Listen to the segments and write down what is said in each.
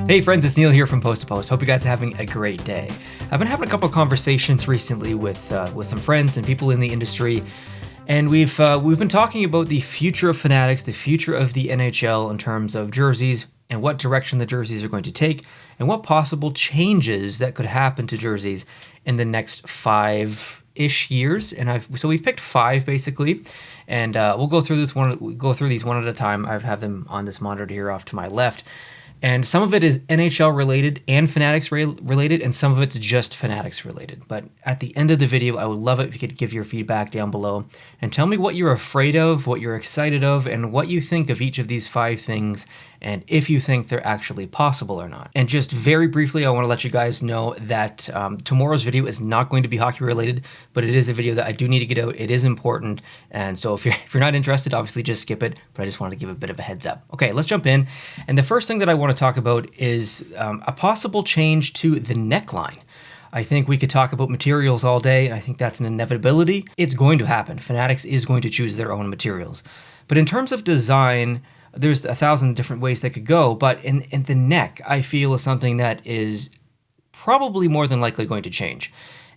Hey friends, it's Neil here from Post to Post. Hope you guys are having a great day. I've been having a couple of conversations recently with some friends and people in the industry, and we've been talking about the future of Fanatics, the future of the NHL in terms of jerseys and what direction the jerseys are going to take, and what possible changes that could happen to jerseys in the next 5-ish years. And so we've picked 5 basically, and we'll go through these one at a time. I have them on this monitor here off to my left. And some of it is NHL related and Fanatics related, and some of it's just Fanatics related. But at the end of the video, I would love it if you could give your feedback down below and tell me what you're afraid of, what you're excited of, and what you think of each of these 5 things, and if you think they're actually possible or not. And just very briefly, I want to let you guys know that tomorrow's video is not going to be hockey related, but it is a video that I do need to get out. It is important, and so if you're not interested, obviously just skip it, but I just wanted to give a bit of a heads up. Okay, let's jump in. And the first thing that I want to talk about is a possible change to the neckline. I think we could talk about materials all day, and I think that's an inevitability. It's going to happen. Fanatics is going to choose their own materials. But in terms of design, there's 1,000 different ways they could go, but in the neck, I feel is something that is probably more than likely going to change.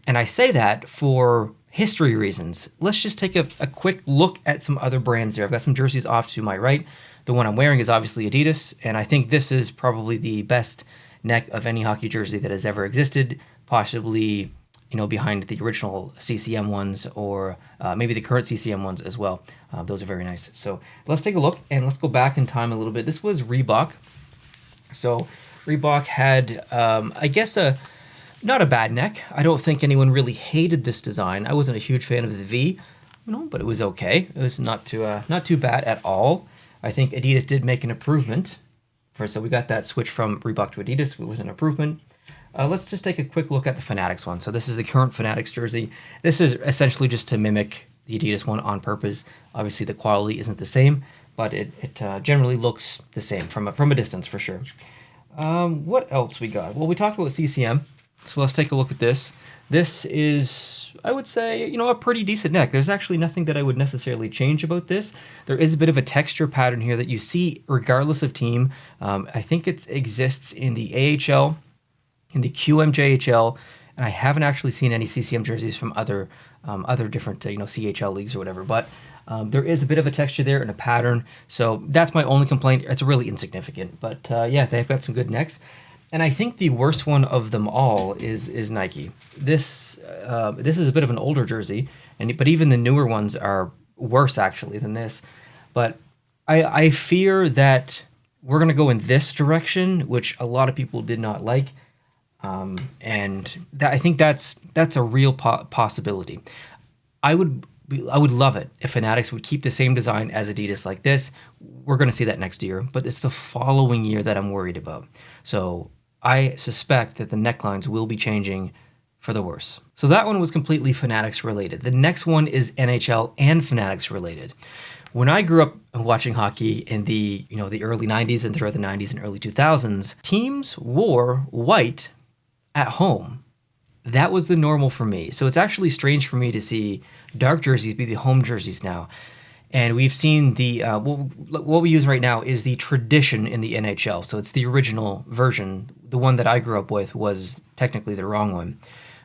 And I say that for history reasons. Let's just take a quick look at some other brands here. I've got some jerseys off to my right. The one I'm wearing is obviously Adidas, and I think this is probably the best neck of any hockey jersey that has ever existed, possibly, behind the original CCM ones or maybe the current CCM ones as well. Those are very nice. So let's take a look and let's go back in time a little bit. This was Reebok. So Reebok had, I guess, not a bad neck. I don't think anyone really hated this design. I wasn't a huge fan of the V, but it was okay. It was not too bad at all. I think Adidas did make an improvement. So we got that switch from Reebok to Adidas with an improvement. Let's just take a quick look at the Fanatics one. So this is the current Fanatics jersey. This is essentially just to mimic the Adidas one on purpose. Obviously the quality isn't the same, but it generally looks the same from a distance for sure. What else we got? Well, we talked about CCM, so let's take a look at this. This is, I would say, a pretty decent neck. There's actually nothing that I would necessarily change about this. There is a bit of a texture pattern here that you see regardless of team. I think it exists in the AHL, in the QMJHL, and I haven't actually seen any CCM jerseys from other different CHL leagues or whatever. But there is a bit of a texture there and a pattern. So that's my only complaint. It's really insignificant, but yeah, they've got some good necks. And I think the worst one of them all is Nike. This is a bit of an older jersey, but even the newer ones are worse actually than this. But I fear that we're going to go in this direction, which a lot of people did not like, and I think that's a real possibility. I would love it if Fanatics would keep the same design as Adidas like this. We're going to see that next year, but it's the following year that I'm worried about. So I suspect that the necklines will be changing for the worse. So that one was completely Fanatics related. The next one is NHL and Fanatics related. When I grew up watching hockey in the early 90s and throughout the 90s and early 2000s, teams wore white at home. That was the normal for me. So it's actually strange for me to see dark jerseys be the home jerseys now. And we've seen what we use right now is the tradition in the NHL. So it's the original version. The one that I grew up with was technically the wrong one.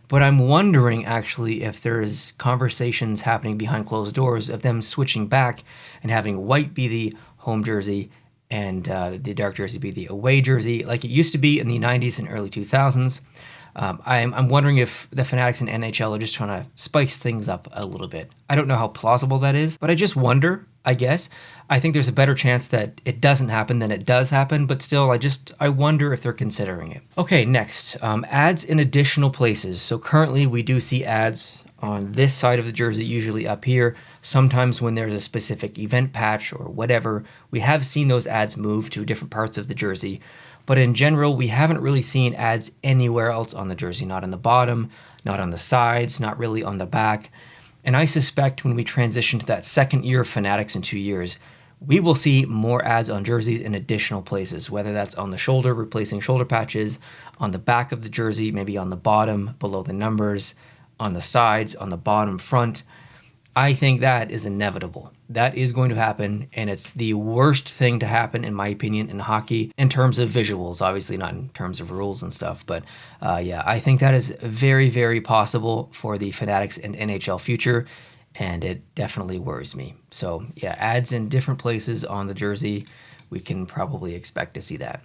But I'm wondering actually if there's conversations happening behind closed doors of them switching back and having white be the home jersey and the dark jersey be the away jersey like it used to be in the 90s and early 2000s. I'm wondering if the Fanatics and NHL are just trying to spice things up a little bit. I don't know how plausible that is, but I just wonder, I guess. I think there's a better chance that it doesn't happen than it does happen, but still, I wonder if they're considering it. Okay, next, ads in additional places. So currently, we do see ads on this side of the jersey, usually up here. Sometimes when there's a specific event patch or whatever, we have seen those ads move to different parts of the jersey. But in general, we haven't really seen ads anywhere else on the jersey, not on the bottom, not on the sides, not really on the back. And I suspect when we transition to that second year of Fanatics in 2 years, we will see more ads on jerseys in additional places, whether that's on the shoulder, replacing shoulder patches, on the back of the jersey, maybe on the bottom, below the numbers, on the sides, on the bottom front. I think that is inevitable. That is going to happen, and it's the worst thing to happen, in my opinion, in hockey in terms of visuals. Obviously, not in terms of rules and stuff, but yeah, I think that is very, very possible for the Fanatics and NHL future, and it definitely worries me. So yeah, ads in different places on the jersey, we can probably expect to see that.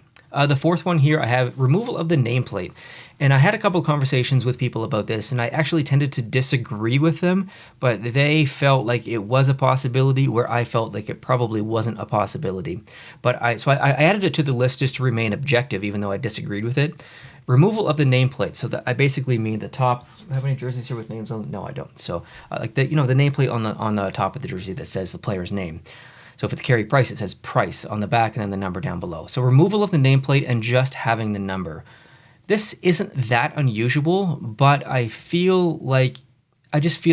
The fourth one here, I have removal of the nameplate. And I had a couple of conversations with people about this, and I actually tended to disagree with them, but they felt like it was a possibility where I felt like it probably wasn't a possibility. But I added it to the list just to remain objective, even though I disagreed with it. Removal of the nameplate. So that I basically mean the top. Do I have any jerseys here with names on? No, I don't. So like the nameplate on the top of the jersey that says the player's name. So if it's Carey Price, it says Price on the back and then the number down below. So removal of the nameplate and just having the number. This isn't that unusual, but I just feel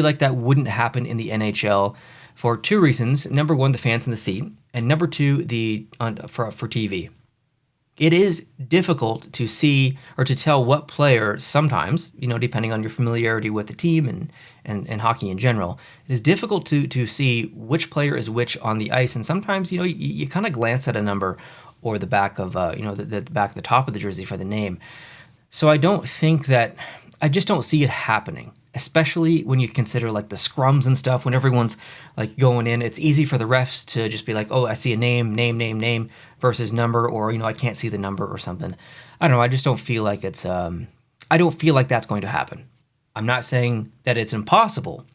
like that wouldn't happen in the NHL for two reasons. Number one, the fans in the seat, and number two, for TV. It is difficult to see or to tell what player sometimes, depending on your familiarity with the team and hockey in general, it is difficult to see which player is which on the ice. And sometimes, you kind of glance at a number or the back of, the top of the jersey for the name. So I just don't see it happening, especially when you consider like the scrums and stuff, when everyone's like going in. It's easy for the refs to just be like, oh, I see a name versus number, or, I can't see the number or something. I don't know. I just don't feel like I don't feel like that's going to happen. I'm not saying that it's impossible.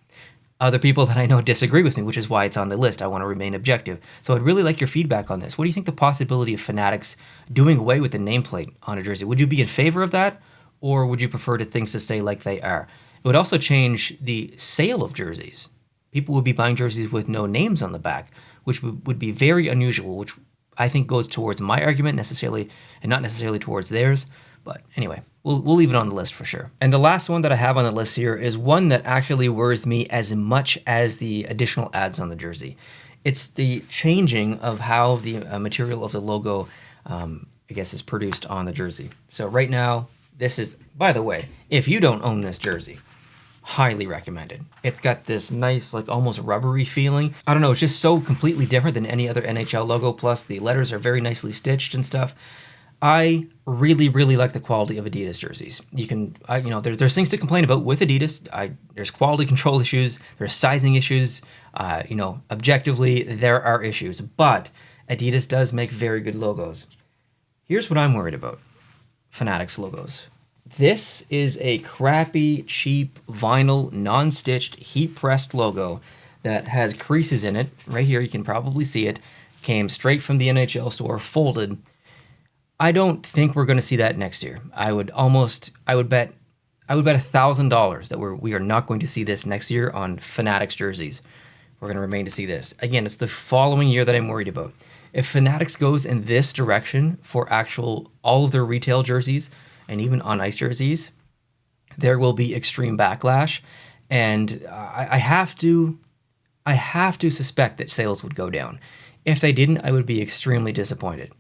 Other people that I know disagree with me, which is why it's on the list. I want to remain objective. So I'd really like your feedback on this. What do you think the possibility of Fanatics doing away with the nameplate on a jersey? Would you be in favor of that, or would you prefer things to stay like they are? It would also change the sale of jerseys. People would be buying jerseys with no names on the back, which would be very unusual, which I think goes towards my argument necessarily and not necessarily towards theirs. But anyway, we'll leave it on the list for sure. And the last one that I have on the list here is one that actually worries me as much as the additional ads on the jersey. It's the changing of how the material of the logo, is produced on the jersey. So right now, this is, by the way, if you don't own this jersey, highly recommended. It's got this nice, like almost rubbery feeling. I don't know, it's just so completely different than any other NHL logo. Plus the letters are very nicely stitched and stuff. I really, really like the quality of Adidas jerseys. There's things to complain about with Adidas. There's quality control issues. There's sizing issues. Objectively, there are issues. But Adidas does make very good logos. Here's what I'm worried about. Fanatics logos. This is a crappy, cheap, vinyl, non-stitched, heat-pressed logo that has creases in it. Right here, you can probably see it. Came straight from the NHL store, folded. I don't think we're going to see that next year. I would bet $1,000 that we are not going to see this next year on Fanatics jerseys. We're going to remain to see this. Again, it's the following year that I'm worried about. If Fanatics goes in this direction for all of their retail jerseys and even on ice jerseys, there will be extreme backlash, and I have to suspect that sales would go down. If they didn't, I would be extremely disappointed.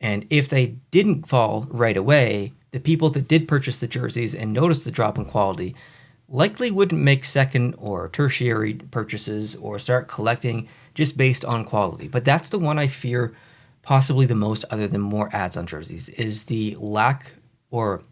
And if they didn't fall right away, the people that did purchase the jerseys and noticed the drop in quality likely wouldn't make second or tertiary purchases or start collecting just based on quality. But that's the one I fear possibly the most, other than more ads on jerseys, is the lack or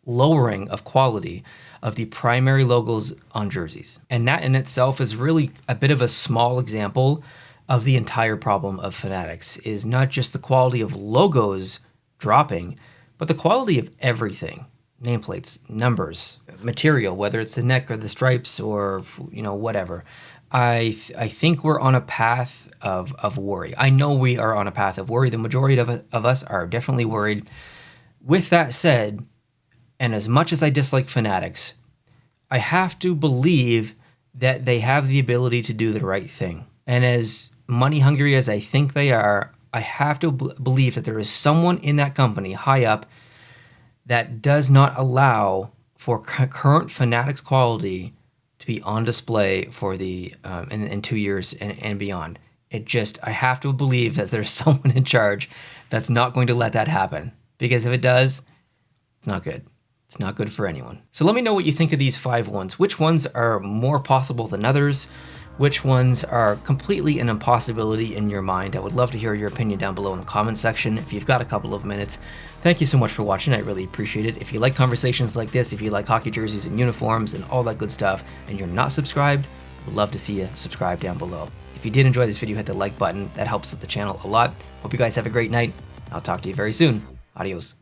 lowering of quality of the primary logos on jerseys. And that in itself is really a bit of a small example of the entire problem of Fanatics, is not just the quality of logos dropping, but the quality of everything. Nameplates, numbers, material, whether it's the neck or the stripes or, whatever. I think we're on a path of worry. I know we are on a path of worry. The majority of us are definitely worried. With that said, and as much as I dislike Fanatics, I have to believe that they have the ability to do the right thing. And as money hungry as I think they are, I have to believe that there is someone in that company high up that does not allow for current Fanatics quality to be on display for the in 2 years and beyond. I have to believe that there's someone in charge that's not going to let that happen, because if it does, it's not good. It's not good for anyone. So let me know what you think of these 5 ones. Which ones are more possible than others? Which ones are completely an impossibility in your mind? I would love to hear your opinion down below in the comment section if you've got a couple of minutes. Thank you so much for watching. I really appreciate it. If you like conversations like this, if you like hockey jerseys and uniforms and all that good stuff, and you're not subscribed, I would love to see you subscribe down below. If you did enjoy this video, hit the like button. That helps the channel a lot. Hope you guys have a great night. I'll talk to you very soon. Adios.